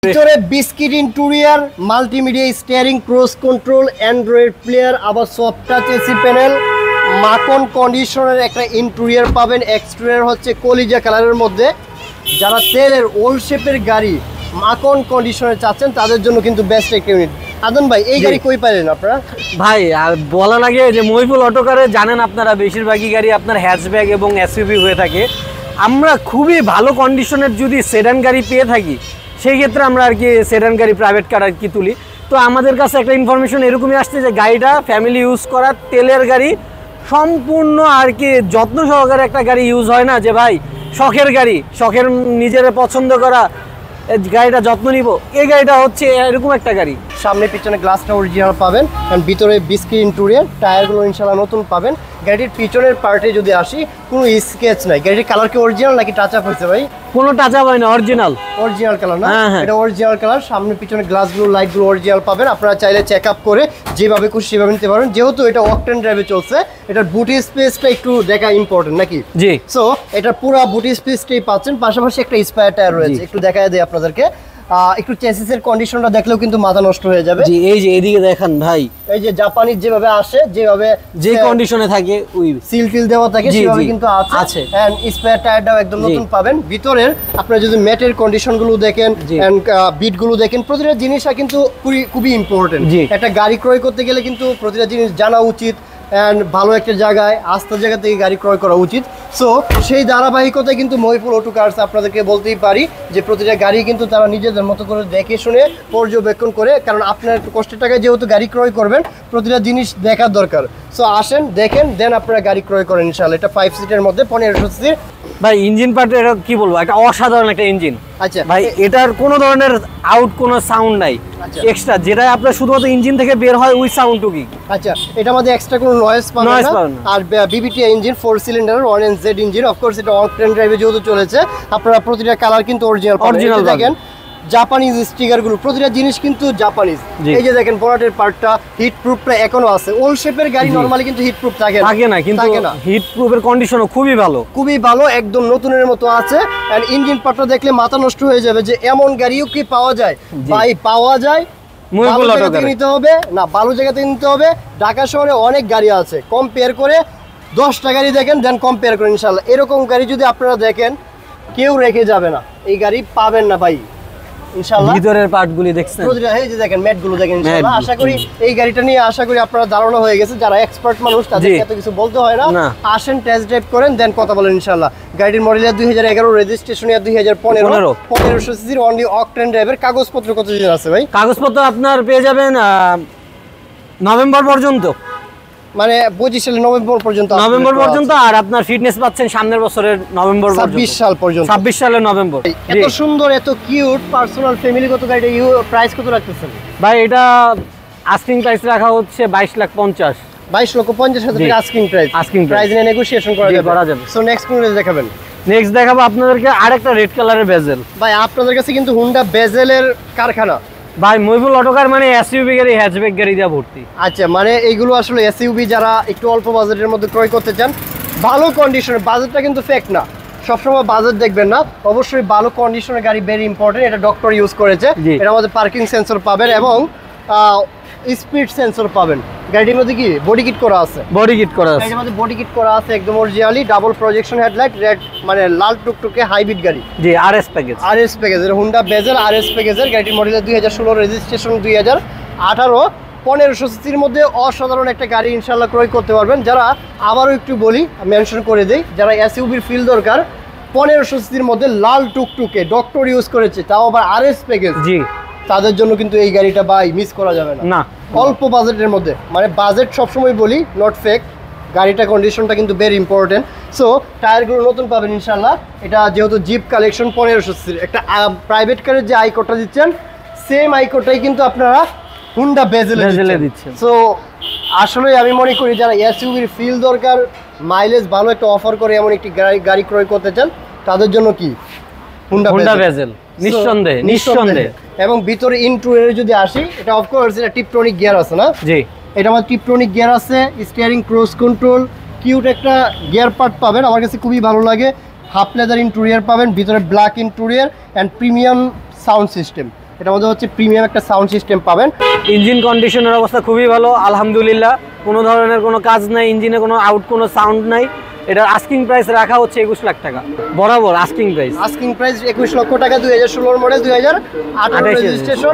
ভিতরে biscuit interior, multimedia steering, cruise control, Android player, আবার soft touch AC panel, মাখন কন্ডিশনের একটা ইন্টেরিয়র পাবেন। এক্সটেরিয়র হচ্ছে কলিজা কালারের মধ্যে। যারা তেলের ওল্ড শেপের গাড়ি মাখন কন্ডিশনে চাচ্ছেন তাদের জন্য কিন্তু বেস্ট একটা ইউনিট। আদন ভাই, এই গাড়ি কই পাইলেন আপনারা? ভাই আর বলা লাগে যে মহিপুর অটোকারে জানেন আপনারা বেশিরভাগই গাড়ি আপনার হ্যাচব্যাক এবং এসইউভি হয়ে থাকে। আমরা খুবই ভালো কন্ডিশনের যদি সেডান গাড়ি পেয়ে থাকি সেই ক্ষেত্রে আমরা আর কি সেডান গাড়ি প্রাইভেট কার আর কি তুলি। তো আমাদের কাছে একটা ইনফরমেশন এরকমই আসছে যে গাড়িটা ফ্যামিলি ইউজ করা তেলের গাড়ি, সম্পূর্ণ আর কি যত্ন সহকারে একটা গাড়ি ইউজ হয় না যে ভাই শখের গাড়ি, শখের নিজের পছন্দ করা গাড়িটা যত্ন নিব, এই গাড়িটা হচ্ছে এরকম একটা গাড়ি। সামনে পিছনে গ্লাসটা অরিজিনাল পাবেন, কারণ ভিতরে বিস্কিট ইন্টেরিয়র, টায়ারগুলো ইনশাআল্লাহ নতুন পাবেন। গাড়ির পিছনের পার্টে যদি আসি, কোনো স্কেচ নাই। গাড়ির কালার কি অরিজিনাল নাকি টাচ আপ হয়েছে ভাই? কোনো টাচ আপ হয় না, অরিজিনাল কালার না? হ্যাঁ। এটা অরিজিনাল কালার। সামনে পিছনে গ্লাসগুলো, লাইটগুলো অরিজিনাল পাবেন। আপনারা চাইলে চেক আপ করে যেভাবে খুশি সেভাবে নিতে পারেন। যেহেতু এটা অকটেন ড্রাইভে চলছে, এটার বুটি স্পেসটা একটু দেখা ইম্পর্টেন্ট নাকি? জি। সো এটা পুরো বুটি স্পেসটাই পাচ্ছেন, পাশাপাশি একটা স্পায়ার টায়ার রয়েছে। একটু দেখায় দেয় আপনাদেরকে। একটু চেসিসের কন্ডিশনটা দেখলেও কিন্তু মাথা নষ্ট হয়ে যাবে। জি, এই যে এদিকে দেখেন ভাই, এই যে জাপানিজ যেভাবে আসে, যেভাবে যে কন্ডিশনে থাকে ওই সিল টিল দেওয়া থাকে সেভাবে কিন্তু আছে। এন্ড স্পেয়ার টায়ারটাও একদম নতুন পাবেন। ভিতরের আপনারা যদি ম্যাটের কন্ডিশনগুলো দেখেন এন্ড বিটগুলো দেখেন, প্রতিটা জিনিসটা কিন্তু খুবই ইম্পর্টেন্ট। একটা গাড়ি ক্রয় করতে গেলে কিন্তু প্রতিটা জিনিস জানা উচিত অ্যান্ড ভালো একটা জায়গায়, আস্থার জায়গা থেকে গাড়ি ক্রয় করা উচিত। সো সেই ধারাবাহিকতায় কিন্তু মহিপুর অটো কার্স আপনাদেরকে বলতেই পারি যে প্রতিটা গাড়ি কিন্তু তারা নিজেদের মতো করে দেখে শুনে পর্যবেক্ষণ করে, কারণ আপনার একটু কষ্টের টাকায় যেহেতু গাড়ি ক্রয় করবেন, প্রতিটা জিনিস দেখার দরকার। সো আসেন, দেখেন, দেন আপনারা গাড়ি ক্রয় করেন ইনশাআল্লাহ। এটা 5 সিটের মধ্যে 1500 সিসির। ভাই ইঞ্জিন পার্ট এটা কি বলবো, একটা অসাধারণ একটা ইঞ্জিন। আচ্ছা ভাই এটার কোনো ধরনের আউট কোনো সাউন্ড নাই এক্সট্রা, যেটা আপনার শুধুমাত্র ইঞ্জিন থেকে বের হয় ওই সাউন্ডটুকুই। আচ্ছা, এটার মধ্যে এক্সট্রা কোনো নয়েজ পাবেন না। আর বিবিটি ইঞ্জিন 4 সিলিন্ডারের 1NZ ইঞ্জিন। অফকোর্স এটা অকটেন ড্রাইভে যেহেতু চলেছে, আপনারা প্রতিটা কালার কিন্তু অরিজিনাল দেখেন। জাপানিজ স্টিকারগুলো, প্রতিটা জিনিস কিন্তু জাপানিজ। এই যে দেখেন বনেটের পার্টটা, হিট প্রুফটা এখনো আছে। ওল্ড শেপের গাড়ি নরমালি কিন্তু হিট প্রুফ থাকে না, কিন্তু হিট প্রুফের কন্ডিশনও খুবই ভালো, একদম নতুনের মতো আছে। এন্ড ইঞ্জিন পার্টটা দেখলে মাথা নষ্ট হয়ে যাবে যে এমন গাড়িও কি পাওয়া যায়। ভাই পাওয়া যায়, নিতে হবে না, ভালো জায়গা থেকে নিতে হবে। ঢাকা শহরে অনেক গাড়ি আছে, কম্পেয়ার করে 10টা গাড়ি দেখেন, দেন কম্পেয়ার করেন ইনশাআল্লাহ। এরকম গাড়ি যদি আপনারা দেখেন, কেউ রেখে যাবে না, এই গাড়ি পাবেন না ভাই ইনশাআল্লাহ। ভিতরের পার্টগুলি দেখছেন, এই যে দেখেন ম্যাটগুলো দেখেন ইনশাআল্লাহ। আশা করি এই গাড়িটা নিয়ে আপনারা ধারণা হয়ে গেছে। যারা এক্সপার্ট মানুষ তাদের এত কিছু বলতে হয় না। আসেন, টেস্ট ড্রাইভ করেন, দেন কথা বলেন ইনশাআল্লাহ। গাড়ির মডেল 2011, রেজিস্ট্রেশন 2015, 1500 সিসির অনলি অকটেন ড্রাইভের। কাগজপত্র কতদিন আছে ভাই? কাগজপত্র আপনার পেয়ে যাবেন নভেম্বর পর্যন্ত, মানে 25 সালের নভেম্বর পর্যন্ত। আর আপনার ফিটনেস পাচ্ছেন সামনের বছরের নভেম্বর 26 সাল পর্যন্ত। 26 সালের নভেম্বর। এত সুন্দর, এত কিউট পার্সোনাল ফ্যামিলিগত গাড়িটা প্রাইস কত রাখতেছেন ভাই? এটা আস্কিং প্রাইস রাখা হচ্ছে 22,50,000। 22,50,000 টাকা আস্কিং প্রাইস নিয়ে নেগোশিয়েশন করা যাবে। সো নেক্সট কোন দেখাবেন? নেক্সট দেখাবো আপনাদেরকে আরেকটা রেড কালারের বেজেল। ভাই আপনাদের কাছে কিন্তু হুন্ডা বেজেলের কারখানা। ভাই মহিপুর অটোকার মানে এসইউভি গাড়ি, হ্যাচব্যাক গাড়ি দিয়ে ভর্তি। আচ্ছা, মানে এইগুলো আসলে এসইউভি যারা একটু অল্প বাজেটের মধ্যে ক্রয় করতে চান, ভালো কন্ডিশনের, বাজেটটা কিন্তু ফেক না, সবসময় বাজেট দেখবেন না, অবশ্যই ভালো কন্ডিশনের গাড়ি ভেরি ইম্পর্টেন্ট। এটা ডক্টর ইউজ করেছে। এর মধ্যে পার্কিং সেন্সর পাবেন এবং স্পিড সেন্সর পাবেন। গাড়ির মধ্যে কি বডি কিট করা আছে? গাড়ির মধ্যে বডি কিট করা আছে একদম originally. Double projection headlight, red মানে লাল টুকটুকে হাইব্রিড গাড়ি। জি, আরএস প্যাকেজ, এর হুন্ডা বেজেল আরএস প্যাকেজের। গাড়ির মডেল 2016, রেজিস্ট্রেশন 2018, 1500 সিসির মধ্যে অসাধারণ একটা গাড়ি ইনশাআল্লাহ ক্রয় করতে পারবেন। যারা, আবারও একটু বলি, মেনশন করে দেই, যারা এসইউভির ফিল দরকার, 1500 সিসির মধ্যে লাল টুকটুকে ডক্টর ইউজ করেছে, তাও আবার আরএস প্যাকেজ, জি, তাদের জন্য কিন্তু এই গাড়িটা ভাই মিস করা যাবে না। অল্প বাজেটের মধ্যে, মানে বাজেট সবসময় বলি নট ফেক, গাড়িটা কন্ডিশনটা কিন্তু ভেরি ইম্পর্টেন্ট। সো টায়ারগুলো নতুন পাবেন ইনশাআল্লাহ। এটা যেহেতু জিপ কালেকশন 1500 সিসির, একটা প্রাইভেট কারের যে আইকোডটা দিচ্ছেন, সেম আইকোডটাই কিন্তু আপনারা হুন্ডা বেজেলে দিচ্ছেন। সো আসলে আমি মনে করি যারা এসইউভির ফিল দরকার, মাইলেজ ভালো একটা অফার করে এমন একটি গাড়ি ক্রয় করতে চান, তাদের জন্য কি হুন্ডা বেজেল নিঃসন্দেহে। এবং ভিতরে ইন্টেরিয়রে যদি আসি, এটা অফকোর্স এটা টিপটনিক গিয়ার আছে না? জি, এটা আমার টিপটনিক গিয়ার আছে, স্টিয়ারিং, ক্রুজ কন্ট্রোল, কিউট একটা গিয়ার পার্ট পাবেন, আমার কাছে খুবই ভালো লাগে। হাফ লেদার ইন্টেরিয়র পাবেন, ভিতরে black interior and premium sound system. এটার মধ্যে হচ্ছে প্রিমিয়াম একটা সাউন্ড সিস্টেম পাবেন। ইঞ্জিন কন্ডিশনের অবস্থা খুবই ভালো আলহামদুলিল্লাহ, কোনো ধরনের কোনো কাজ নাই, ইঞ্জিনে কোনো আউট কোনো সাউন্ড নাই। এটার আস্কিং প্রাইস রাখা হচ্ছে 21 লাখ টাকা বরাবর। আস্কিং প্রাইস 21 লক্ষ টাকা, 2016 মডেল, 2018 রেজিস্ট্রেশন।